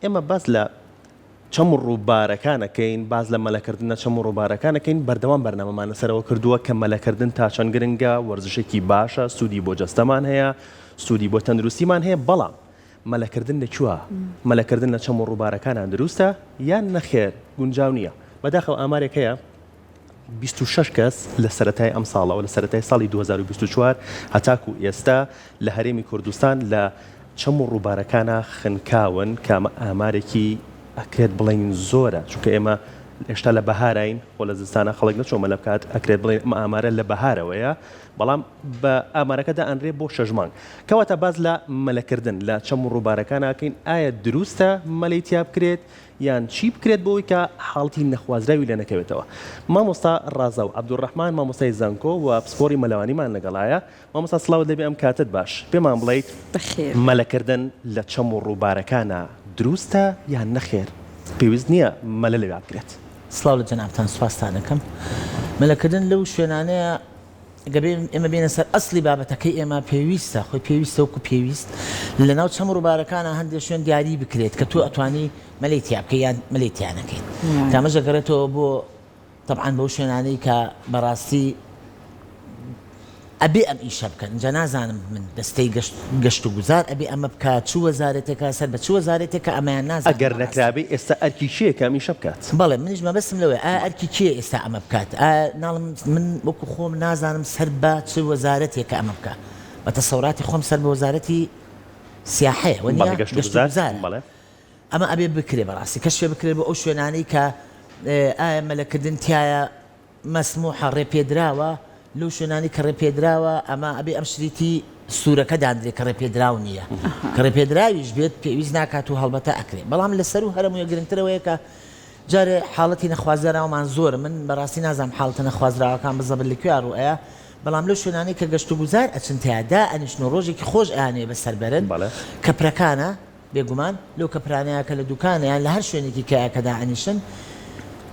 ئێمە باس لە چەم و ڕووبارەکانەکەین باز لە مەلەکردنە چەم و ڕووبارەکانەکەین بەردەوام بەرنامەمانە سەرەوە کردووە کە مەلەکردن تا چەند گرنگە وەرزشێکی باشە سوودی بۆ جەستەمان هەیە سوودی بۆ تەندروستیمان هەیە بەڵام مەلەکردن لەکووە مەلەکردن لە چەم و ڕووبارەکانان دروستە یان نەخێر گونجاو نییە بەداخەوە ئامارێک هەیە 26 کەس لە سەرەتای ئەم ساڵەوە لە سەرەتای ساڵی 2024 هەتاکو ئێستا لە هەرێمی کوردستان لە چەم و ڕووبارەکانە خنکاون کە ئامارێکی ئەکرێت بڵین زۆرە چونکە ئێمە ئێشتا لە بەهارین خۆ لە زستانە خەڵک نەچۆمە لە بکات ئەکرێت بڵێن ئەمە ئامارە لە بەهارەوەیە بەڵام بە ئامارەکەدا ئەنرێ بۆ 6 مانگ کەواتە باز لە مەلەکردن لە چەم و ڕووبارەکانەکەین ئایا دروستە مەلەی تیا بکرێت یان چی بکرێت بۆی کە حاڵتی نەخوازراوی لێ نەکەوێتەوە مامۆستا ڕازە و عەبدوڕەحمان مامۆستای زانکۆ و پسپۆری مەلەوانیمان لەگەڵایە مامۆستا سڵاوت دەبێ ئەم کاتت باش پێمان بڵێیت مەلەکردن لە چەم و ڕووبارەکانە دروستە یان نەخێر پێویست نییە مەلە لەوێ بکرێت سڵاو لە جەنابتان سوپاستان دەکەم مەلەکردن لەو شوێنانەیە گەبێ ئێمە بێنە سەر ئەسلی بابەتەکەی ئێمە پێویستە خۆی پێویستە وەکو پێویست لە ناو چەم و ڕووبارەکانە هەندێک شوێن دیاری بکرێت کە تۆ ئەتوانی مەلەی تیا بکەی یان مەلەی تیا نەکەیت تامەژە گەڕێتەوە بۆ طبعاً بەو شوێنانەی کە بەڕاستی ئەبێ ئەم ئیشە بکەن جا نازانم من دەستەی گەشت و گوزار ئەبێ ئەمە بکات چ وەزارەتێکە سەر بە چ وەزارەتێکە ئەمەیان نازانم ئەگەر نەکرابێ ئێستا ئەرکی کێ کە ئەمیشە بکات بەڵێ منیش مەبەستم لەوەی ئەرکی کێ ئێستا ئەمە بکات ناڵم من وەکو خۆم نازانم سەر بە چ وەزارەتێکە ئەمە بکات بە تەسەوراتی خۆم سەر بە وەزارەتی سیاحەیە وەنیا گەشت و گوزار ئەمە ئەبێ بکرێ بەڕاستی کەشێ بکرێت بۆ ئەو شوێنانەی کە ئایا مەلەکردن تایە مەسموحە ڕێپێدراوە لەو شوێنانی کە ڕێپێدراوە ئەمە ئەبێ ئەم شریتی سوورەکە دادرێ کە ڕێپێدراو نییە کە ڕێپێدراویش بێت پێویست ناکات و هەڵبەتە ئەکرێ بەڵام لەسەر و هەرموویە گرنگترەوەیە کە جارێ حاڵەتی نەخوازراوەمان زۆر من بەڕاستی نازانم حاڵەتە نەخوازراوەکان بزەبر لەکوێ ڕوئەیە بەڵام لەو شوێنانی کە گەشت و گوزار ئەچن تیادا ئەنیشن و ڕۆژێکی خۆش ئەیانێ بەسەربەرن کەپرەکانە بێگومان لەو کەپرانەیە کە لە دوکانەیان لە هەر شوێنێکی کەدا ئەنیشن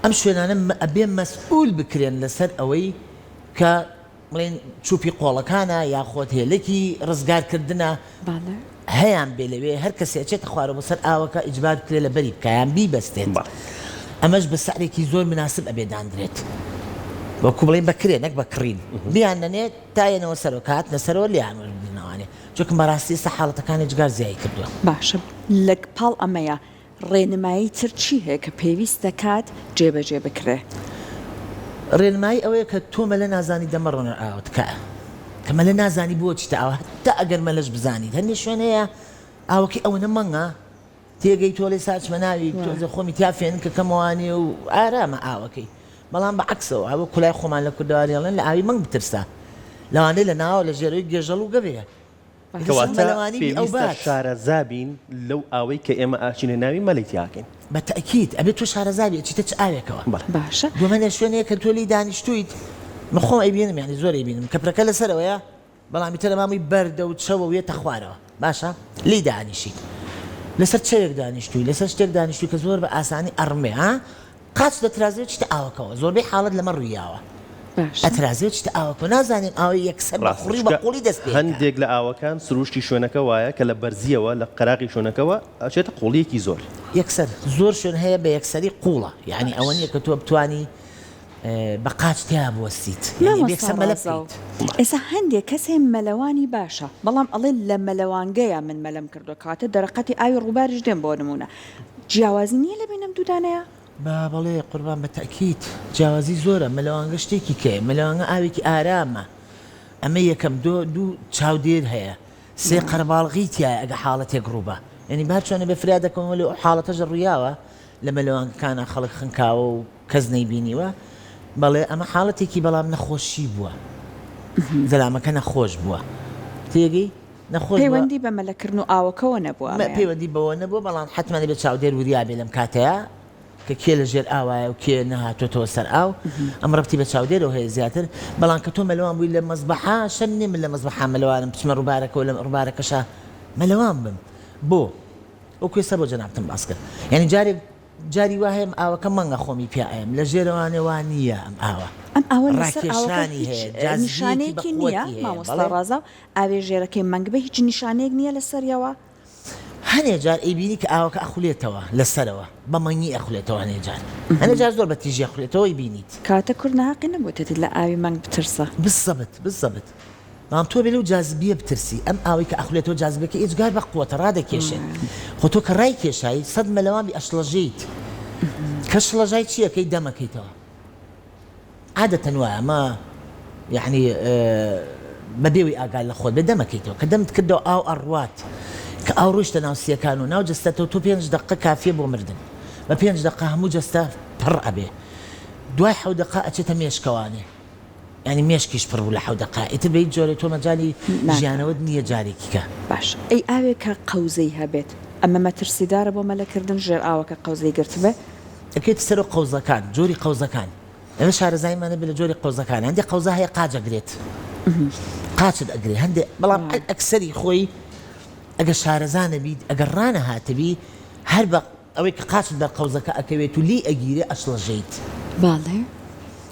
ئەم شوێنانە ئەبێ مەسئول بکرێن لەسەر ئەوەی کە بڵێن چوپی قۆڵەکانە یاخۆت هێلەکی ڕزگارکردنە هەیان بێ لەوێ هەر کەسێ ئەچێتە خوارەوە بەسەر ئاوەکە ئیجبار بکرێ لە بەری بکایان بیبەستێت ئەمەش بە سعرێکی زۆر مناسب ئەبێ دانرێت وەکو بڵێن بەکرێ نەک بەکڕین بیان نەنێت تاەنەوە سەرۆکات لەسەرەوە لیان وەربنەوانێ چونکە بەڕاستی ئێستا حاڵەتەکانی جگار زیایی کردووە باشە لە پاڵ ئەمەیە ڕێنمایی تر چی هەیە کە پێویست دەکات جێبەجێ بکرێ ڕێنمایی ئەوەیە کە تۆ مەلە نازانی دەمەڕۆنە ئاوتکە کە مەلە نازانی بۆ چیتە ئاوە تا ئەگەر مەلەش بزانیت هەندێک شوێنەیە ئاوەکەی ئەوەنە مەنگە تێگەی تۆ لێ ساچمە ناوی تۆزە خۆمی تیافێن کە کەمەوانێ و ئارامە ئاوەکەی بەڵام بە عەکسەوە ئەوە کولای خۆمان لە کوردەواریڵێن لە ئاوی مەنگ بترسە لەوانەیە لە ناوە لە ژێرەوەی گێژەڵ و گەبەیە کەواتە پێویستە شارەزابین لەو ئاوەی کە ئێمە ئاچینە ناوی مەلەی تیاکەین بەتەکید ئەبێت تۆ شارەزابی چیتە چ ئاوێکەوە باشە دومەنە شوێنەیە کە تۆ لی دانیشتویت مخۆم ئەیبینم یعنی زۆر ئەیبینم کەپرەکە لەسەرەوەیە بەڵامی تەرە مامی بەردە و چەوە وێتە خوارەوە باشە لی دانیشیت لەسەر چەوێک دانیشتوی لەسەر شتێک دانیشتوی کە زۆر بە ئاسانی ئەڕمێ ها قاچ دەترازێت چتە ئاوەکەوە زۆربەی حاڵەت لەمە ڕوویاوە ئەترازێت چتە ئاوەکە نازانین ئاوی یەکسەر بەخوڕی بەقوڵی دەست پێ هەندێک لە ئاوەکان سروشتی شوێنەکە وایە کە لە بەرزیەوە لە قەراقی شوێنەکەەوە ئەچێتە قوڵیەکی زۆر یەکسەر زۆر شوێن هەیە بە یەکسەری قوڵە یعنی ئەوە نیە کە تۆ بتوانی بە قاچ تیا بوەستیت یەکسەر مەلە بکەیت ئێستا هەندێک کەسێ مەلەوانی باشە بەڵام ئەڵێ لە مەلەوانگەیە من مەلەم کردو کاتە دەرەقەتی ئاوی ڕووباریش دێن بۆ نمونە جیاوازی نییە لە بینم دوودانەیە بەڵێ قوربان بە تەکید جیاوازی زۆرە مەلەوانگە شتێکی کەیە مەلەوانگە ئاوێکی ئارامە ئەمە یەکەم دوو چاودێر هەیە سێ قەرباڵغی تایە ئەگە حاڵەتێک ڕووبە یعنی با چۆنە بە فریا دەکەمەوە لە حاڵەتەژ ڕوویاوە لە مەلەوانگەکانە خەڵک خنکاوە و کەس نەیبینیوە بەڵێ ئەمە حاڵەتێکی بەڵام نەخۆشی بووە زەلامەکە نەخۆش بووە تێگەی پەیوەندی بە مەلەکردن و ئاوەکەوە نەبووە پەیوەندی بەوە نەبووە بەڵام حتمانە بێت چاودێر وریا بێ لەم کاتەیە کە کێ لە ژێر ئاوایە و کێ نەهاتۆتەوە سەر ئاو ئەم ڕەتی بە چاودێرەوە هەیە زیاتر بەڵام کە تۆ مەلەوان بووی لە مەزبەحا شەن نێ من لە مەزبەحا مەلەوانم بچمە ڕووبارەکەەوە لە ڕووبارەکەشە مەلەوان بم بۆ ئەو کوێسەر بۆ جەنابتم باس کرد یعنی جاری وا هەیە ئاوەکە مەنگە خۆمی پیاەم لە ژێرەوانێوان نییە ئەم ئاوە ئەم ئاوە ڕاکێشانی هەیە نیشانەیەکی نییە مامۆستا ڕازا ئاوێ ژێرەکەی مەنگ بە هیچ نیشانەیەک نییە لەسەریەوە هەنێ جار ئەیبینی کە ئاوەکە ئەخولێتەوە لەسەرەوە بەمەنگی ئەخولێتەوە هەنێ جار هەنێ جار زۆر بە تیژی ئەخولێتەوە بینیت کاتە کورد ناقی نەبووێتت لە ئاوی مانگ بترسە بالضبط بەڵام تۆ بێ لەو جاذبیە بترسی ئەم ئاوی کە ئەخولێتەوە جاذبەکە ئێجگار بە قووەتە ڕادەکێشێت خۆ تۆ کە ڕای کێشایی سەد مەلەوان بی ئەشڵەژیت کە شڵەژای چیەکەی دەمەکەیتەوە عادەتەن وایە ئەمە یعنی بەبێوی ئاگال لە خۆت بێ دەمەکەیتەوە کە دەمت کردەوە ئاو ئەڕوات کە ئاو ڕۆیشتە ناو سیەکان و ناو جەستەتەوە تۆ 5 دقە کافیە بۆ مردن بە 5 دقە هەموو جەستە پڕ ئەبێ دوای 7 دقە ئەچێتە مێشکەوانێ ینی مێشکیش پڕ بوو لە 7 دقە ئیتر بە هیچ جۆرێ تۆ مەجالی ژیانەوەت نییە جارێکیکە باش ئەی ئاوێکە قەوزەی هەبێت ئەمە مەترسیدارە بۆ مەلەکردن ژێر ئاوەکە قەوزەی گرت بێ ئەکەیت سەر و قەوزەکان جۆری قەوزەکان ئەمە شارەزایمانە بێ لە جۆری قەوزەکان هەندێک قەوزە هەیە قاجەگرێت قاچت ئەگرێ هەندێک بەڵام ئەکسەری خۆی ئەگە شارەزانە بیت ئەگەر ڕانە هاتبی هەر بە ئەوەی کە قاچت بە قەوزەکە ئەکەوێت و لی ئەگیرێ ئەشڵەژەیت باڵێ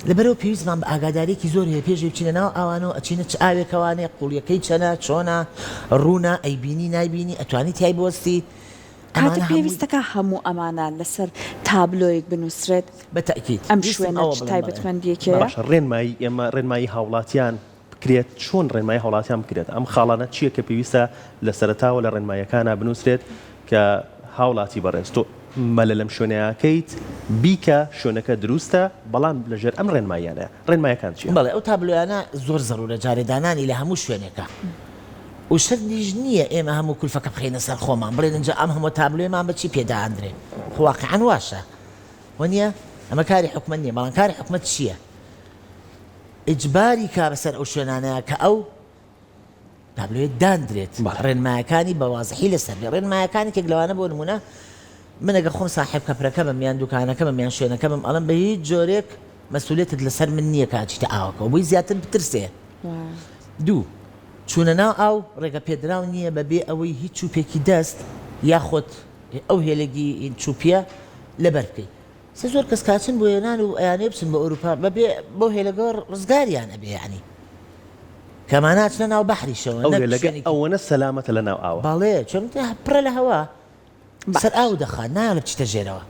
لەبەرەوە پێویستمان بە ئاگادارێکی زۆر هەیە پێشێ بچینە ناو ئەوانەوە ئەچینە چ ئاوێکەوانێ قوڵیەکەی چەنە چۆنە ڕوونە ئەیبینی نایبینی ئەتوانی تای بوەستی کاتە پێویستەکە هەموو ئەمانە لەسەر تابلۆیەک بنووسرێت بەتەکیید ئەم شوێنە تایبەتمەندیەکە باش ڕێنمایی ئێمە ڕێنمایی هاوڵاتیان بکرێت چۆن ڕێنمایی هاوڵاتیان بکرێت ئەم خاڵانە چییە کە پێویستە لە سەرەتاوە لە ڕێنمایەکانە بنووسرێت کە هاوڵاتی بەڕێز تۆ مەلە لەم شوێنەکەیت بیکە شوێنەکە دروستە بەڵام لەژێر ئەم ڕێنمایانە ڕێنمایەکان چیە؟ بەڵێ ئەو تابلۆیانە زۆر زەڕورە جارێدانانی لە هەموو شوێنێکە و شەردیش نییە ئێمە هەموو کولفەکە بخینە سەر خۆمان بڵێن اینجا ئەم هەموو تابلۆیمان بەچی پێداهاندرێ واقعاً واشە وەنیە ئەمە کاری حکومەت نییە بەڵام کاری حکومەت چییە؟ ئیجباری کا بەسەر ئەو شوێنانەیە کە ئەو تابلۆیە داندرێت ڕێنمایەکانی بەوازحی لەسەر بێ ڕێنمایەکانی کێک لەوانە بۆ نمونە من ئەگە خۆم ساحب کەپرەکە بم یان دوکانەکە بم یان شوێنەکە بم ئەڵم بە هیچ جۆرێک مەسئولیتت لەسەر من نییە کاچیتە ئاوەکە و بۆی زیاتر بترسێ دوو چوونە ناو ئاو ڕێگە پێدراو نییە بەبێ ئەوەی هیچ چوپێکی دەست یاخۆت ئەو هێلەگی چوپیە لەبەر بکەیت سێ زۆر کەس کاچن بۆ هێنان و ئەیانێ بچن بە ئەوروپا بەبێ بۆ هێلەگە ڕزگاریان ئەبێ یعنی کەمان ناچنە ناو بەحریشەوە ئەوەنە سەلامەتە لە ناو ئاوە باڵێ چۆن پڕە لە هەوا سەر ئاو دەخات نایە بچیتە ژێرەوە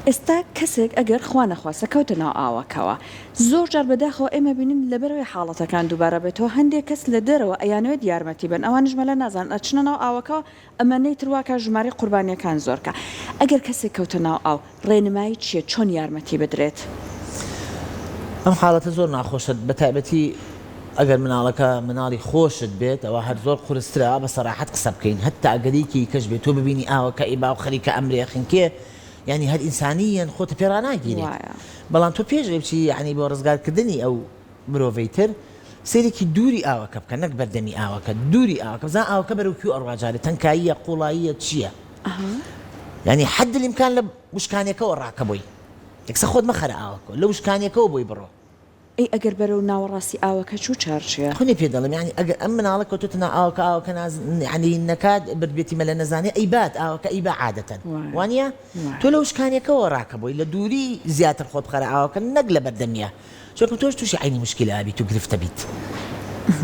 ئێستا کەسێک ئەگەر خوا نەخواستە کەوتە ناو ئاوەکەوە زۆر جار بەداخەوە ئێمە بینین لەبەرەوەی حاڵەتەکان دووبارە بێتەوە هەندێک کەس لە دەرەوە ئەیانوێت یارمەتی بن ئەوانش مەلە نازان ئەچنە ناو ئاوەکەەوە ئەمە نەیترواکە ژماری قوربانیەکان زۆرکە ئەگەر کەسێک کەوتە ناو ئاو ڕێنمایی چییە چۆن یارمەتی بدرێت ئەم حاڵەتە زۆر ناخۆشە بە تایبەتی ئەگەر مناڵەکە مناڵی خۆشت بێت ئەوە هەر زۆر قورسترا بە سەراحەت قسە بکەین هەتا ئەگەریکی کەش بێت تۆ ببینی ئاوەکە ئیبا و خەریکە ئەمرێ خنکێ ینی هەر ئینسانیەن خۆتە پێڕاناگیری بەڵام تۆ پێش بچی ینی بۆ ڕزگارکردنی ئەو مرۆڤەیتر سێرێکی دووری ئاوەکە بکە نەک بەردەمی ئاوەکە دووری ئاوەکە بزان ئاوەکە بەرەوکوی ئەڕواجارێت تەنکاییە قوڵاییە چییە ینی حد الإمکان لە وشکانێکەوە ڕاکەبووی یەکسە خۆت مەخەرە ئاوەکە لە وشکانێکەوە بۆی بڕۆ ئەی ئەگەر بەرەو ناوەڕاستی ئاوەکە چوو چارچیە خۆنی پێ دەڵم ینی ئەگەر ئەم مناڵە کەوتوتە ناو ئاوەکە ینی نەکات بردبێتی مەلە نەزانێ ئەیبات ئاوەکە ئیبا عادەتەن وانە تۆ لە وشکانێکەوە ڕاکەبووی لە دووری زیاتر خۆت بخەرە ئاوەکە نەک لە بەردەمیە چۆکە تۆش تووشی عینی مشکلە ئابیت و گرفتە بیت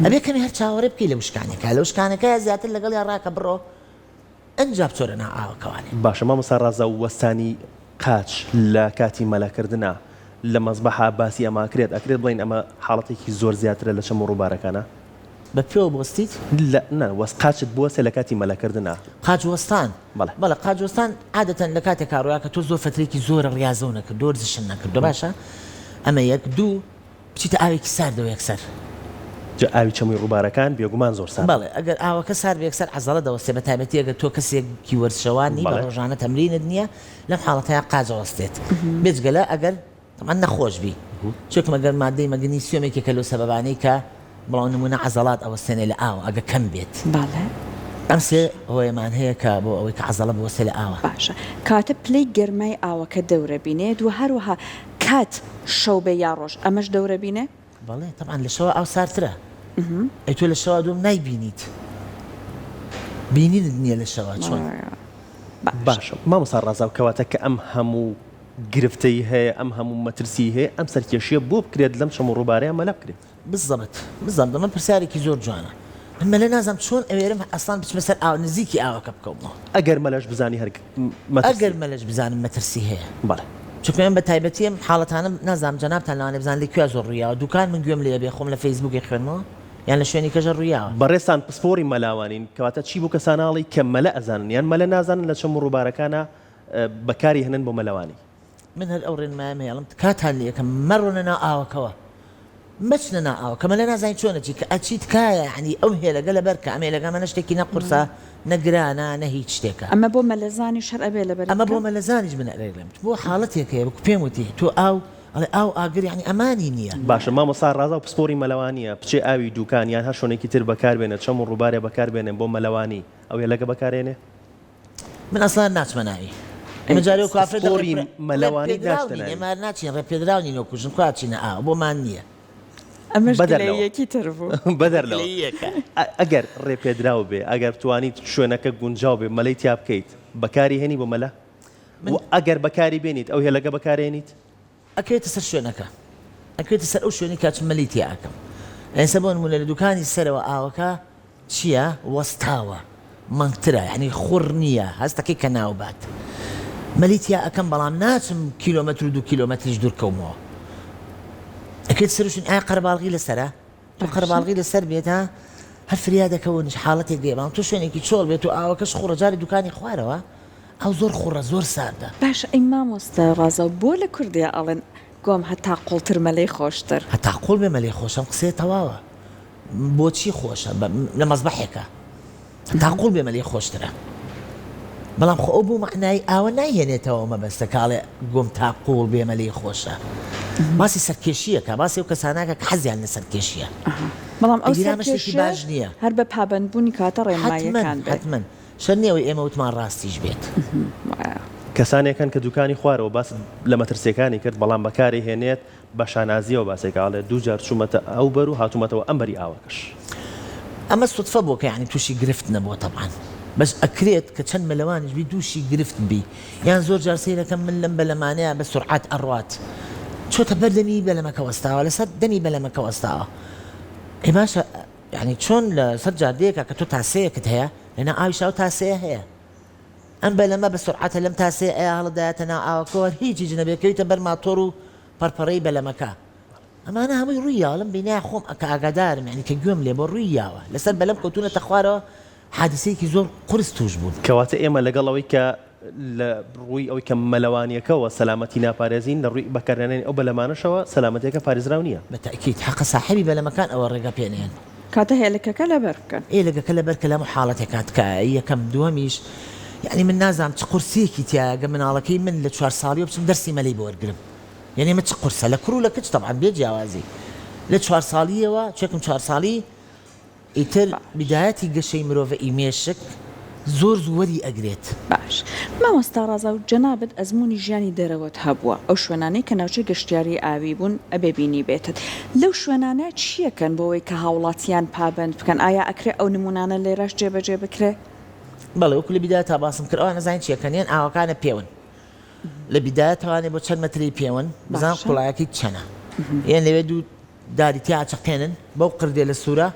ئەبێ کەمی هەر چاوەڕێ بکەی لە وشکانێکە لە وشکانەکە زیاتر لەگەڵ یا ڕاکە بڕۆ ئەنجا بچۆرە ناو ئاوەکەوانێ باشە مامۆستا ڕازە وەستانی قاچ لە کاتی مەلەکردنە لە مەزبەحە باسی ئەماکرێت ئەکرێت بڵین ئەمە حاڵەتێکی زۆر زیاترە لە چەم ڕووبارەکانە بە پێوە بۆستیت وەست قاچت بووەسە لە کاتی مەلەکردنە قاجوەستان بەڵە قاجوەستان عادەتەن لە کاتێک کاڕۆیە کە تۆ زۆر فترێکی زۆرە ڕاضەو نەکرد دۆرزشن نەکردو باشە ئەمە یەک دوو بچیتە ئاوێکی ساردەوە یەکسەر ئاوی چەمووی ڕووبارەکان بێگومان زۆر سارد بەڵێ ئەگەر ئاوەکە سار بە یەکسەر عەزەڵە دەوەستێ بە تایبەتی ئەگەر تۆ کەسێکی وەرزشەوانی بە ڕۆژانە تەمرینت نییە لەم حاڵەتەیە قاجەوەستێت بێجگەلە ئەگەر ئەمە نەخۆش بی چۆکمە گەر مادەی مەگنیسیۆمێکێکە لەو سەبەبانەی کە بڵاو نمونە عەزەڵات ئەوەستێنێ لە ئاوە ئەگە کەم بێت ئەم سێ هۆیەمان هەیە کە بۆ ئەوەی کە عەزەڵە بوەستێ لە ئاوە باشە کاتە پلەی گەرمای ئاوەکە دەورە بینێت و هەروەها کات شەو بێ یا ڕۆژ ئەمەش دەورە بینێ بەڵێ تەمان لە شەوە ئاو سارترە ئەی تۆ لە شەوە دوم نایبینیت بینیت نییە لە شەوە چۆن باشە مامۆستا ڕازاو کەواتە کە ئەم هەموو گرفتەی هەیە ئەم هەموو مەترسی هەیە ئەم سەرکێشیە بۆ بکرێت لەم چەم ڕووبارەیە مەلە بکرێت بالضبط دەمە پرسیارێکی زۆر جوانە مەلە نازانم چۆن ئەوێرم ئەسڵان بچمە سەر ئاو نزیکی ئاوەکە بکەمەوە ئەگەر مەلەش بزانی هەر ئەگەر مەلەش بزانم مەترسی هەیە بەڵێ چونکە من بە تایبەتیم حاڵەتانم نازانم جەنابتان لەوانێ بزان لە کوێ زۆر ڕوویاوە دوکان من گوێم لێ بێ خۆم لە فەیسبووکی خوێنمەوە یان لە شوێنی کەژە ڕوویاوە بەڕێستان پسپۆری مەلاوانین کەواتە چی بوو کەساناڵی کە مەلە ئەزانن یان مەلە نازانن لە چەم ڕووبارەکانە بەکاری هەنن بۆ مەلەوانی من هەر ئەو ڕێنمایە مێڵم کاتان لە یەکەم مەڕۆنە ناو ئاوەکەوە مەچنە ناو ئاوە کە مەلە نازانی چۆنەچی کە ئەچی تکایە یعنی ئەو هێلەگە لەبەر کە ئەمێلەگەمە شتێکی نەقورسە نەگرانە نە هیچ شتێکە ئەمە بۆ مەلەزانی شەر ئەبێ لەبەر ئەمە بۆ مەلەزانیش بنەرێگرم بۆ حاڵەتێکەیە بکو پێم وتی تۆ ئەڵێ ئاو ئاگر یعنی ئەمانی نییە باشە مامۆستا ڕازا و پسپۆری مەلەوانیە بچێ ئاوی دوکان یان هەر شوێنێکی تر بەکاربێنێت چەم و ڕووبارێ بەکاربێنێن بۆ مەلەوانی ئەو هێلەکە بەکارێنێ من ئەسڵان ناچمە ناوی ئێمە جارێ و کافرێت سپۆری مەلەوانی داشتە ناوی ئێمە ناچین ڕێپێدراونی نۆکوژن کوچینە ئاو بۆمان نییە ئەمەش بەدەرەوە. یەکی تر بوو بەدەرلەوە ئەگەر ڕێپێدراو بێ ئەگەر توانیت شوێنەکە گونجاو بێ مەلەی تیا بکەیت بەکاری هێنی بۆ مەلە و ئەگەر بەکاری بێنیت ئەو هێلەکە بەکارێنیت ئەکەوێتە سەر شوێنەکە ئەکەوێتە سەر ئەو شوێنی کاچ مەلی تیاکەم ئێستا بۆ نمونە لە دوکانی سەرەوە ئاوەکە چییە وەستاوە مەنگترە یعنی خوڕ نییە هەستەکەی کە ناوبات مەلی تیا ئەەکەم بەڵام ناچم کیلۆمەتر و 2 کیلۆمەتریش دوورکەومەوە ئەکەوێت سەرشن ئایا قەرباڵغی لەسەرە تۆ قەرباڵغی لەسەر بێتە هەر فریادەکەونش حاڵەتێک گێبان تۆ شوێنێکی چۆڵ بێت و ئاوەکەش خوڕە جاری دوکانی خوارەوە ئەو زۆر خوڕە زۆر ساردە باش ئەی مامۆستا ڕازە بۆ لە کوردیا ئەڵێن گۆم هەتا قوڵتر مەلەی خۆشتر هەتا قوڵ بێ مەلێ خۆشەم قسێ تەواوە بۆچی خۆشە لە مەزبەحێکە هەتا قوڵ بێ مەلێ خۆشترە بەڵام خۆ ئەو بوو مەقنایی ئاوە نایهێنێتەوە مەبەستە کاڵێ گۆم تا قوڵ بێ مەلێ خۆشە باسی سەرکێشیەکە باسی ئەو کەساناکە کە حەزیان لە سەرکێشیە بەڵام ئەو شتێکی باش نییە هەر بە پابندبوونی کاتە ڕێنماییەکان بێت حتمەن شەرنیەوەی ئێمە وتمان ڕاستیش بێت کەسانێکن کە دوکانی خوارەوە باس لە مەترسیەکانی کرد بەڵام بەکاری هێنێت بە شانازیەوە باسێکاڵێ دوو جار چوومەتە ئەو بەر و هاتوومەتەوە ئەمبەری ئاوەکەش ئەمە سوتفە بۆ کە یعنی تووشی گرفت نەبووە تەبعاً بەس ئەکرێت کە چەند مەلەوانش بی دووشی گرفت بی یان زۆر جار سەیرەکەم من لەم بەلەمانەیە بە سورعات ئەڕوات چۆتە بەر دەمی بەلەمەکە وەستاوە لەسەر دەمی بەلەمەکە وەستاوە ئێ باشە یعنی چۆن لە سەر جادەیەکە کە تۆ تاسەیەکت هەیە لەنا ئاویشا و تاسەیە هەیە ئەم بەلەمە بە سورعاتە لەم تاسەیە ئەیە هەڵدایەتە ناو ئاوەکەوە هیچی جنەبێکەویتە بەر ماتۆر و پەرپەڕەی بەلەمەکە ئەمانە هەمووی ڕوویاوە لەم بینای خۆم ئەکە ئاگادارم یعنی کە گوێم لێ بۆ ڕوویاوە لەسەر بەلەم کەوتونەتە خوارەوە حادسەیەکی زۆر قورس توش بوون کەواتە ئێمە لەگەڵەوەی کە لە ڕووی ئەوی کە مەلەوانیەکەەوە سەلامەتی ناپارێزین لە ڕووی بەکارێنانی ئەو بەلەمانەشەوە سەلامەتیەکە پارێزراو نییە بەتەکیید حەقە ساحەبی بەلەمەکان ئەوە ڕێگە پێنێن کاتە هێلەکەکە لەبەر بکەن ئێلەگەکە لەبەر کە لەم حاڵەتێکات کە یەکەم دووەمیش یعنی من نازانم چ قورسێکی تیاگە مناڵەکەی من لە 4 ساڵی بچم دەرسی مەلەی بۆ وەرگرم یعنی من چ قورسە لە کوڕ و لە کچ تەبعاً بێ جیاوازی لە 4 ساڵیەوە چێکم 4 ساڵی ئیتر بدایەتی گەشەی مرۆڤ ئیمێشک زۆر زووەری ئەگرێت باش مامۆستا ڕازە و جەنابەت ئەزمموی ژیانی دەرەوەت هەبووە ئەو شوێنانەی کە ناوچەی گەشتیاری ئاوی بوون ئەبێ بینی بێتت لەو شوێنانە چیەکەن بۆەوەی کە هاوڵاتیان پابند بکەن ئایا ئەکرێ ئەو نمونانە لێرەش جێبەجێ بکرێ بەڵێ وەکو لە بیدایە تا باسم کرد ئەوە نەزانین چیەکەنیان ئاوەکانە پێون لە بیدایە توانێ بۆ چەند مەتری پێون بزان قوڵایەکی چەنە یان لەوێ دوو داریتی ئاچەقێنن بەو قردێ لە سوورە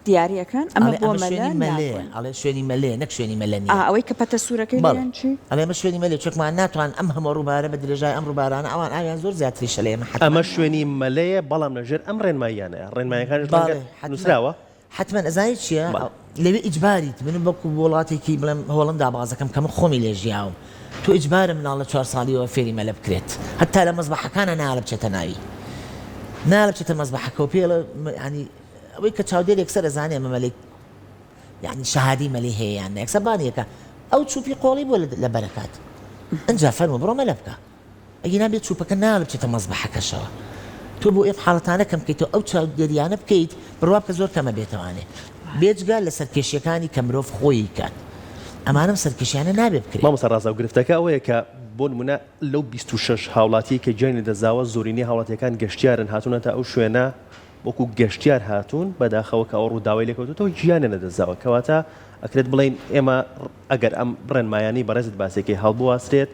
دیارریەکان ئەمە بۆ مەلێ ئەڵێ شوێنی مەلێ نەک شوێنی مەلەنی ئەوەی کە پەتە سوورەکەی لەیان چی ئەڵێ مە شوێنی مەلێ چێکمان ناتوان ئەم هەموو ڕووبارە بە درێژای ئەم ڕووبارانە ئەوان ئاویان زۆر زیاتری شەلێمە ئەمە شوێنی مەلەیە بەڵام لەژێر ئەم ڕێنماییانەیە ڕێنمایەکانش نووسراوە حتمما ئەزانی چییە لەوێ ئیجباریت من بەکو وڵاتێکی بڵێم هەوڵم دابازەکەم کەم خۆمی لێژیاوم تۆ ئیجبارە مناڵ لە 4 ساڵیەوە فێری مەلە بکرێت هەتا لە مەزبەحەکانە ناڵە بچێتە ناوی ناڵە بچێتە مەزبەحەکە و پێڵە ینی ئەوەی کە چاودێرێک سەر ئەزانێ ئەمە مەلەی یعنی شەهادی مەلەی هەیە یان نەکسەبانیەکە ئەو چوپی قۆڵی بۆ لە بەرەکات ئەنجا فەرموو بڕۆ مەلە بکە ئەگەر نابێت چوپەکە ناڵە بچێتە مەزبەحەکەشەوە تۆ بۆ ئێم حاڵەتانە کەم بکەیتەوە ئەو چاودێریانە بکەیت بڕوا بکە زۆر کەمە بێتەوانێ بێجگا لە سەرکێشیەکانی کە مرۆڤ خۆی کات ئەمانم سەرکێشیانە نابێ بکرێت مامۆستا ڕازا و گرفتەکە ئەوەیە کە بۆ نمونە لەو 26 هاوڵاتی کە گیانی دەزاوە زۆرینەی هاوڵاتیەکان گەشتیارن هاتوونەتە ئەو شوێنە وەکو گەشتیار هاتوون بەداخەوە کە ئەو ڕووداوای لێکەوتوتەوە گیانە نەدەزاوە کەواتە ئەکرێت بڵین ئێمە ئەگەر ئەم ڕێنمایانی بەڕێزت باسێکی هەڵبواسرێت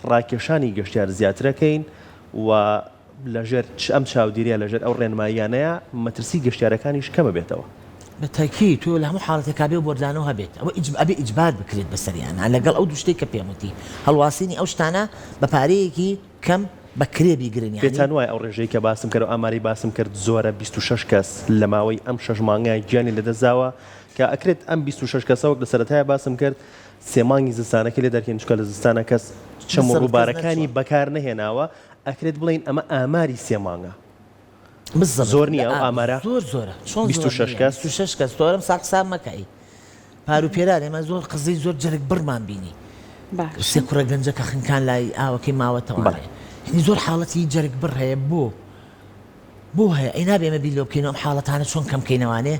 ڕاکێشانی گەشتیار زیاترەکەین و لەژێر ئەم چاودێریە لەژێر ئەو ڕێنماییانەیە مەترسی گەشتیارەکانیش کەمە بێتەوە بتاكيد تۆ لە هەموو حاڵەتێکا بێ و بۆردانەوە هەبێت ئەوە ئەبێ ئیجبار بکرێت بەسەریان لەگەڵ ئەو دوو شتێک کە پێموتی هەڵواسینی ئەو شتانە بە پارەیەکی کەم بەکرێ بیگرن پێتان وایە ئەو ڕێژەی کە باسم کرد و ئاماری باسم کرد زۆرە 26 کەس لە ماوەی ئەم 6 مانگای گیانی لەدەستداوە کە ئەکرێت ئەم 26 کەسەوەک لە سەرەتایە باسم کرد سێمانگی زستانەکە لێ دەرکەین چکە لە زستانە کەس چەم و ڕووبارەکانی بەکار نەهێناوە ئەکرێت بڵین ئەمە ئاماری سێمانگە زۆر نییە ئەو ئامارە زۆرە 26 کەس 26 کەس تۆرم ساقسام مەکەی پار و پێران ئێمە زۆر قزەی زۆر جەرگ بڕمان بینی سێ کوڕە گەنجەکە خنکان لای ئاوەکەی ماوەتەوە زۆر حاڵەتی جەرگ بڕ هەیە بۆ هەیە ئەی نابێ ئێمە بیر لێ بکەین ئەم حاڵەتانە چۆن کەم بکەینەوانێ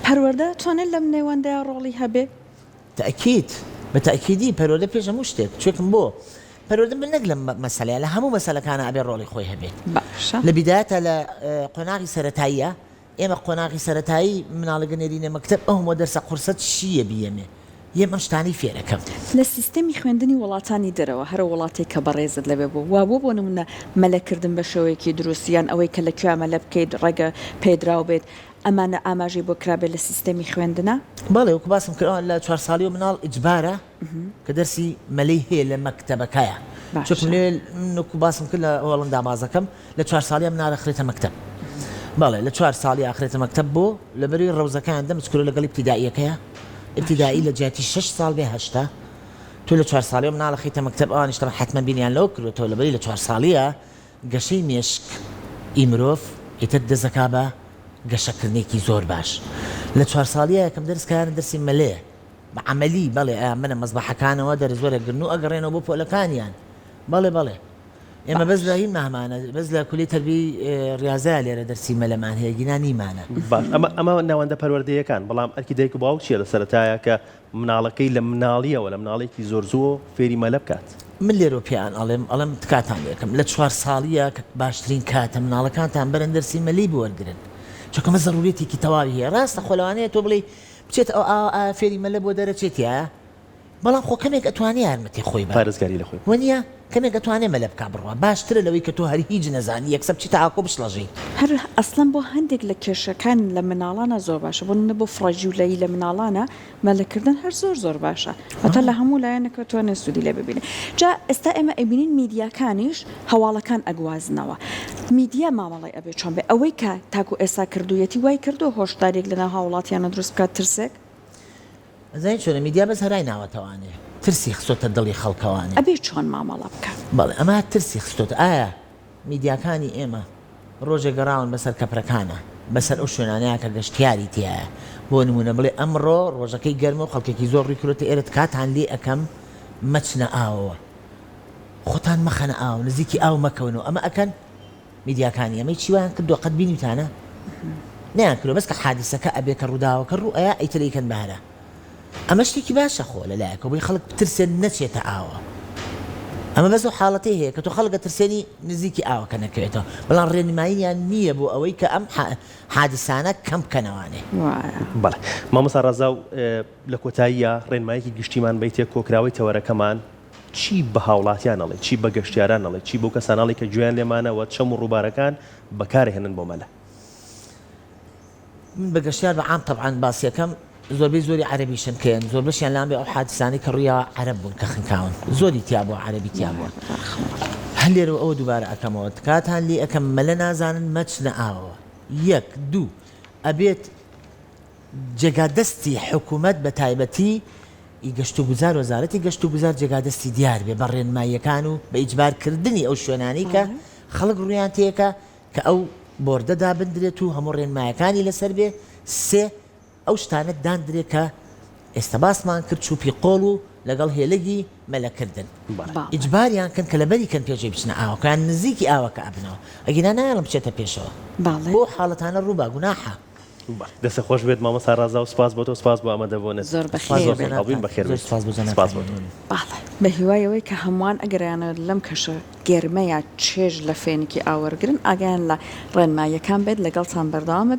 پەروەردە توانێت لەم نێوەندەیە ڕۆڵی هەبێ تأكيد بتأكيدي پەروەردە پێش هەموو شتێک چێکم بۆ پەروەردە من نەک لە مەسەلەیە لە هەموو مەسەلەکانە ئەبێ ڕۆڵی خۆی هەبێت لە بیدایەتە لە قۆناغی سەرەتاییە ئێمە قۆناغی سەرەتایی مناڵە گەنێرینە مەکتەب ئەومە دەرسە قورسەت چییە بیەمێ یەمە شتانی فێرەکەم لە سیستەمی خوێندنی وڵاتانی دەرەوە هەر وڵاتی کە بەڕێزت لەبێ بوو وا بۆ نمونە مەلەکردن بە شێوەیەکی دروستیان ئەوەی کە لە کوێمە لە بکەیت ڕێگە پێدراو بێت ئەمانە ئاماژی بۆ کرابێت لە سیستەمی خوێندنە بەڵێ وەکو باسم کردەوە لە 4 ساڵی و مناڵ ئیجبارە کە دەرسی مەلەی هەیە لە مەکتەبەکەیە چۆکم لێ وەکو باسم کرد لە وەڵم دامازەکەم لە 4 ساڵی مناڵە خرێتە مەکتەب بەڵێ لە 4 ساڵی ئاخرێتە مەکتەب بۆ لەبەری ڕەوزەکان دەمچکرۆ لەگەڵ ابتیدائیەکەیە ابتدائي لجاتي 6 سال به 8 تو ل 4 ساليه من على خيته مكتب نشتغل حتما بينيان لوكر تو لبري ل 4 ساليه قشي مشك إمروف يتد زكابه قشكرنيكي زور باش ل 4 ساليه كم درس كان درسي مليه عملي بلي من مصباح كان ودرس ولا قرنو اقرينا بو ولا كان يعني بلي اما بس لا مهما انا بس لا كليه تربيه رياضه اللي درسي ملمان هي جناني معنا اما ناوەندە پەروەردەیەکان بەڵام ئەرکی دایک و باوک چیە لە سەرەتایە کە مناڵەکەی لە مناڵیە و لە مناڵێکی زۆر زوو فێری مەلە بکات من لێرۆپیان ئەڵێم تکاتان لێکم لە 4 ساڵیە باشترین کاتە مناڵەکانتان بەرەن دەرسی مەلی بوەرگرن چونکە ضرورەتێکی تەواوی هەیە ڕاستە خۆلەوانەیە تۆ بڵێ بچێت فێری مەلە بۆ دەرەچێتە بەڵام خۆ کەمێک ئەتوانێ یارمەتی خۆی پارێزگاری لە خۆی وەنیە کەمێک ئەتوانێ مەلە بکا بڕوا باشترە لەوەی کە تۆ هەر هیچ نەزانی یەکسەر بچیتە ئاکۆ بشڵەژی هەر ئەسڵەن بۆ هەندێک لە کێشەکان لە مناڵانە زۆر باشە بۆ نە بۆ فڕەجی و لەی لە مناڵانە مەلەکردن هەر زۆر باشە هەتا لە هەموو لایەنەکە توانێت سوودی لێ ببینێ جا ئێستا ئێمە ئەبینین میدیاکانیش هەواڵەکان ئەگوازنەوە میدیا مامەڵی ئەبێ چۆن بێ ئەوەی کە تاکو ئێستا کردوویەتی وای کردو هۆشدارێک لەناو هاوڵاتیانە دروست بکات ترسێک ئەزای چۆنە میدیا بەس هەرای ناوەتەوانێ ترسی خستۆتە دڵی خەڵکەوانێ ئەبێ چۆن مامەڵە بکە بەڵێ ئەمە ترسی خستۆتە ئایا میدیاکانی ئێمە ڕۆژێک گەڕاون بەسەر کەپرەکانە بەسەر ئەو شوێنانەیە کە گەشتیاری تایە بۆ نمونە بڵێ ئەمڕۆ ڕۆژەکەی گەرمە و خەڵکێکی زۆر ڕیکرۆتە ئێرە کاتان لێ ئەەکەم مەچنە ئاوەوە خۆتان مەخەنە ئاو نزیکی ئاو مەکەونەوە ئەمە ئەکەن میدیاکانی ئەمەی چیوان کردو قەت بینیتانە نیان کردو بەس کە حادیسەکە ئەبێ کە ڕووداوەکە ڕوو ئەیە ئەیتەلەیکەن بەهرە ئەمە شتێکی باشە خۆ لەلایەکە بۆی خەڵک بترسێن نەچێتە ئاوە ئەمە بەس حاڵەتی هەیە کە تۆ خەڵکە ترسێنی نزیکی ئاوەکە نەکەوێتەوە بەڵام ڕێنماییان نییە بۆ ئەوەی کە ئەم حادیسانە کەم بکەنەوانێ بەڵێ مامۆستا ڕەزا و لە کۆتاییە ڕێنماییەکی گشتیمان بیتێ کۆکراوی تەوەرەکەمان چی بە هاوڵاتیان ئەڵێ چی بە گەشتیاران ئەڵێ چی بۆ کەساناڵی کە گوێیان لێمانەوە چەم و ڕووبارەکان بەکارهێنن بۆ مەلە من بە گەشتیار بە عام تەبعاً باسیەکەم زۆربەی زۆری عەرەبیشن کەن زۆر بەشیان لام بێ ئەو حادیسانی کە ڕوویا عەرەب بوون کە خنکاون زۆری تیا بوو عەرەبی تیا بووە هەر لێرە ئەوە دووبارە ئەەکەمەوە کاتان لێ ئەەکەم مەلە نازانن مەچنە ئاوەوە 1 2 ئەبێت جێگادەستی حکوومەت بە تایبەتی گەشت و گوزار وەزارەتی گەشت و گوزار جێگادەستی دیار بێ بە ڕێنماییەکان و بە ئیجبارکردنی ئەو شوێنانی کە خەڵک ڕوویان تێکە کە ئەو بۆردەدا بندرێت و هەموو ڕێنمایەکانی لەسەر بێ 3 ئەو شتانە داندرێت کە ئێستا باسمان کرد چوپی قۆڵ و لەگەڵ هێلەگی مەلەکردن ئیجباریان کەن کە لەبەری کەن پێشەی بچنە ئاوەکان نزیکی ئاوەکە ئەبنەوە ئەگینا نایڵم بچێتە پێشەوە بۆ حاڵەتانە ڕووبا گوناحە دەستە خۆش بێت مامۆستا ڕەزا و سپاس بۆ تۆ سپاس بۆ ئەمە دەبوونێت زۆر بەخێر بە هیوایەوەی کە هەمووان ئەگەریانە لەم کەشە گێرمەیە چێژ لە فێنێکی ئاوەرگرن ئاگیان لە ڕێنماییەکان بێت لەگەڵ چەند بەردەوامە